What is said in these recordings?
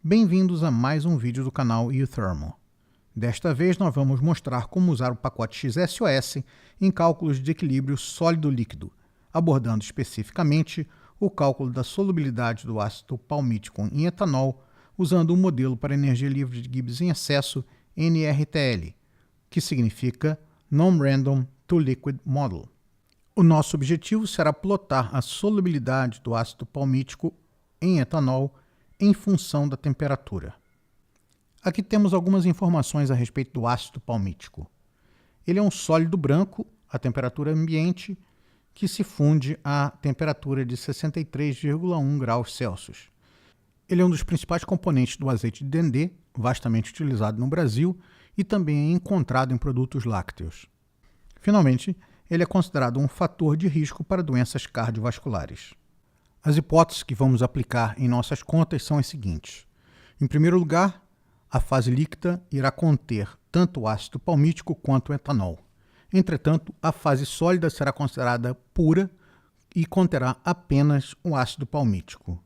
Bem-vindos a mais um vídeo do canal Euthermal. Desta vez nós vamos mostrar como usar o pacote XSOS em cálculos de equilíbrio sólido-líquido, abordando especificamente o cálculo da solubilidade do ácido palmítico em etanol usando o modelo para energia livre de Gibbs em excesso NRTL, que significa Non-Random to Liquid Model. O nosso objetivo será plotar a solubilidade do ácido palmítico em etanol em função da temperatura. Aqui temos algumas informações a respeito do ácido palmítico. Ele é um sólido branco a temperatura ambiente que se funde a temperatura de 63,1 graus Celsius. Ele é um dos principais componentes do azeite de dendê, vastamente utilizado no Brasil e também é encontrado em produtos lácteos. Finalmente, ele é considerado um fator de risco para doenças cardiovasculares. As hipóteses que vamos aplicar em nossas contas são as seguintes. Em primeiro lugar, a fase líquida irá conter tanto o ácido palmítico quanto o etanol. Entretanto, a fase sólida será considerada pura e conterá apenas o ácido palmítico.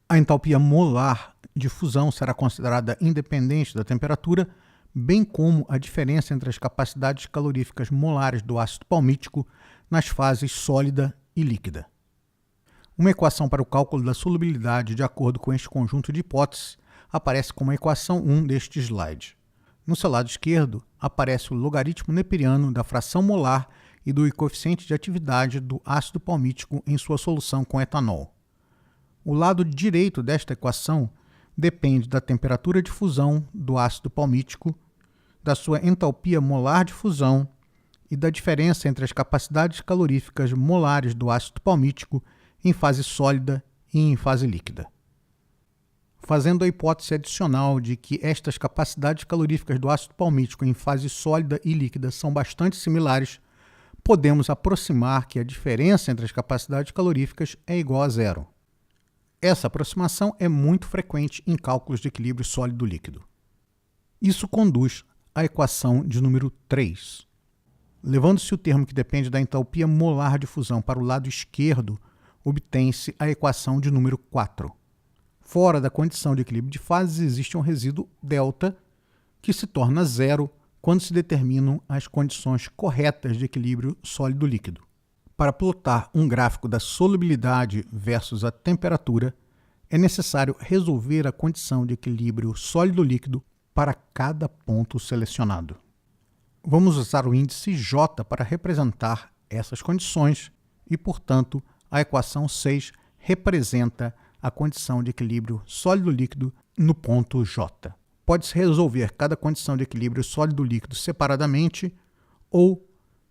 A entalpia molar de fusão será considerada independente da temperatura, bem como a diferença entre as capacidades caloríficas molares do ácido palmítico nas fases sólida e líquida. Uma equação para o cálculo da solubilidade de acordo com este conjunto de hipóteses aparece como a equação 1 deste slide. No seu lado esquerdo, aparece o logaritmo neperiano da fração molar e do coeficiente de atividade do ácido palmítico em sua solução com etanol. O lado direito desta equação depende da temperatura de fusão do ácido palmítico, da sua entalpia molar de fusão e da diferença entre as capacidades caloríficas molares do ácido palmítico em fase sólida e em fase líquida. Fazendo a hipótese adicional de que estas capacidades caloríficas do ácido palmítico em fase sólida e líquida são bastante similares, podemos aproximar que a diferença entre as capacidades caloríficas é igual a zero. Essa aproximação é muito frequente em cálculos de equilíbrio sólido-líquido. Isso conduz à equação de número 3. Levando-se o termo que depende da entalpia molar de fusão para o lado esquerdo, obtém-se a equação de número 4. Fora da condição de equilíbrio de fases existe um resíduo delta que se torna zero quando se determinam as condições corretas de equilíbrio sólido-líquido. Para plotar um gráfico da solubilidade versus a temperatura, é necessário resolver a condição de equilíbrio sólido-líquido para cada ponto selecionado. Vamos usar o índice J para representar essas condições e, portanto, a equação 6 representa a condição de equilíbrio sólido-líquido no ponto J. Pode-se resolver cada condição de equilíbrio sólido-líquido separadamente ou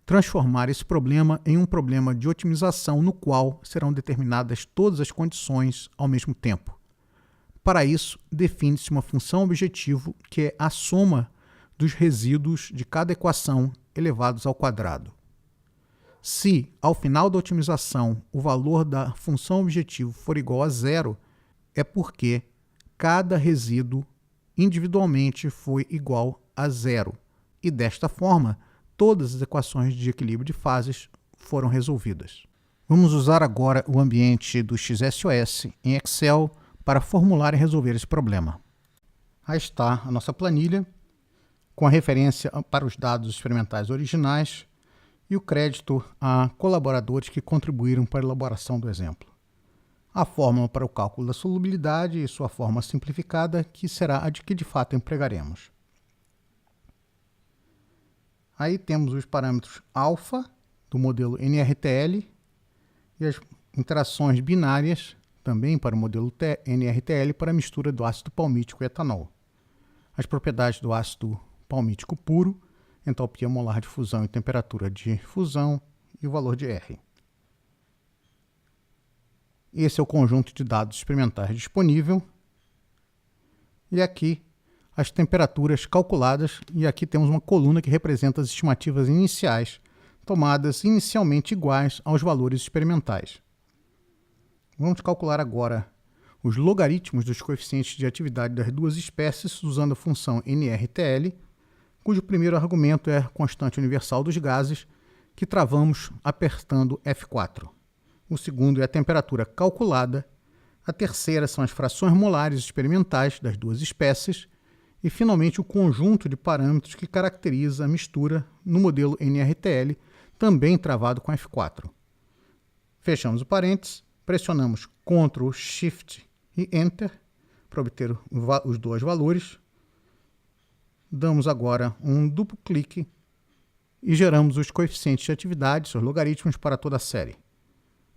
transformar esse problema em um problema de otimização no qual serão determinadas todas as condições ao mesmo tempo. Para isso, define-se uma função objetivo que é a soma dos resíduos de cada equação elevados ao quadrado. Se, ao final da otimização, o valor da função objetivo for igual a zero, é porque cada resíduo individualmente foi igual a zero, e desta forma, todas as equações de equilíbrio de fases foram resolvidas. Vamos usar agora o ambiente do XSOS em Excel para formular e resolver esse problema. Aí está a nossa planilha, com a referência para os dados experimentais originais e o crédito a colaboradores que contribuíram para a elaboração do exemplo. A fórmula para o cálculo da solubilidade e sua forma simplificada, que será a de que de fato empregaremos. Aí temos os parâmetros alfa do modelo NRTL e as interações binárias, também para o modelo NRTL, para a mistura do ácido palmítico e etanol. As propriedades do ácido palmítico puro, entalpia molar de fusão e temperatura de fusão e o valor de R. Esse é o conjunto de dados experimentais disponível. E aqui as temperaturas calculadas, e aqui temos uma coluna que representa as estimativas iniciais, tomadas inicialmente iguais aos valores experimentais. Vamos calcular agora os logaritmos dos coeficientes de atividade das duas espécies usando a função NRTL, cujo primeiro argumento é a constante universal dos gases, que travamos apertando F4. O segundo é a temperatura calculada, A terceira são as frações molares experimentais das duas espécies. E, finalmente, o conjunto de parâmetros que caracteriza a mistura no modelo NRTL, também travado com F4. Fechamos o parênteses, pressionamos Ctrl, Shift e Enter para obter os dois valores. Damos agora um duplo clique e geramos os coeficientes de atividade, seus logaritmos, para toda a série.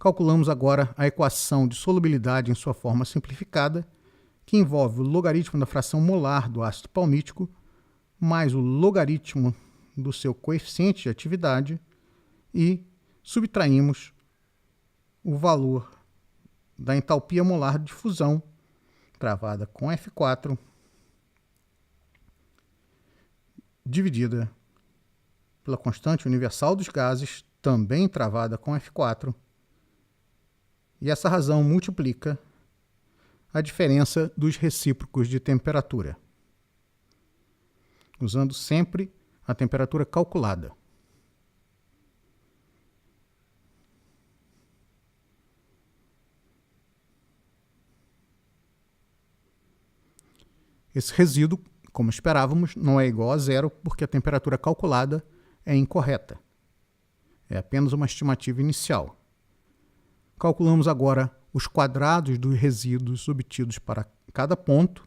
Calculamos agora a equação de solubilidade em sua forma simplificada, que envolve o logaritmo da fração molar do ácido palmítico, mais o logaritmo do seu coeficiente de atividade, e subtraímos o valor da entalpia molar de difusão, travada com F4, dividida pela constante universal dos gases, também travada com F4, e essa razão multiplica a diferença dos recíprocos de temperatura, usando sempre a temperatura calculada. Esse resíduo, como esperávamos, não é igual a zero porque a temperatura calculada é incorreta. É apenas uma estimativa inicial. Calculamos agora os quadrados dos resíduos obtidos para cada ponto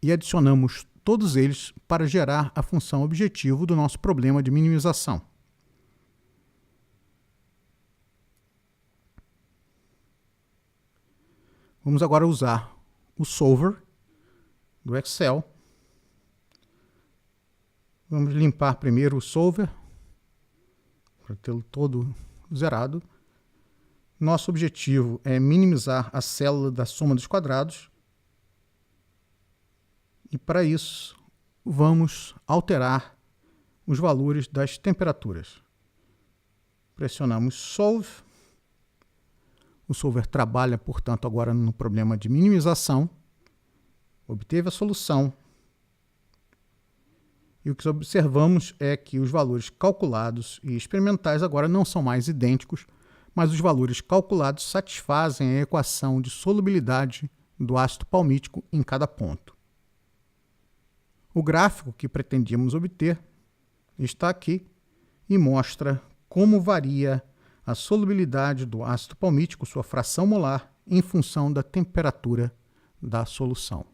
e adicionamos todos eles para gerar a função objetivo do nosso problema de minimização. Vamos agora usar o solver do Excel. Vamos limpar primeiro o solver para tê-lo todo zerado. Nosso objetivo é minimizar a célula da soma dos quadrados. E para isso, vamos alterar os valores das temperaturas. Pressionamos Solve. O solver trabalha, portanto, agora no problema de minimização. Obteve a solução. E o que observamos é que os valores calculados e experimentais agora não são mais idênticos, mas os valores calculados satisfazem a equação de solubilidade do ácido palmítico em cada ponto. O gráfico que pretendíamos obter está aqui e mostra como varia a solubilidade do ácido palmítico, sua fração molar, em função da temperatura da solução.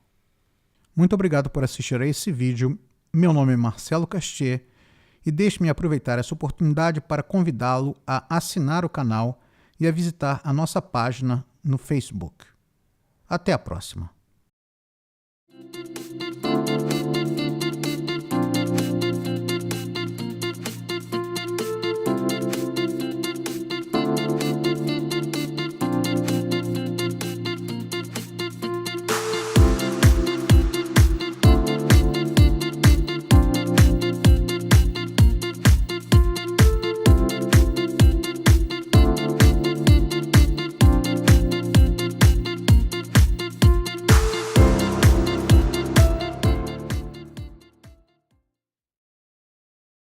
Muito obrigado por assistir a esse vídeo. Meu nome é Marcelo Castier e deixe-me aproveitar essa oportunidade para convidá-lo a assinar o canal e a visitar a nossa página no Facebook. Até a próxima!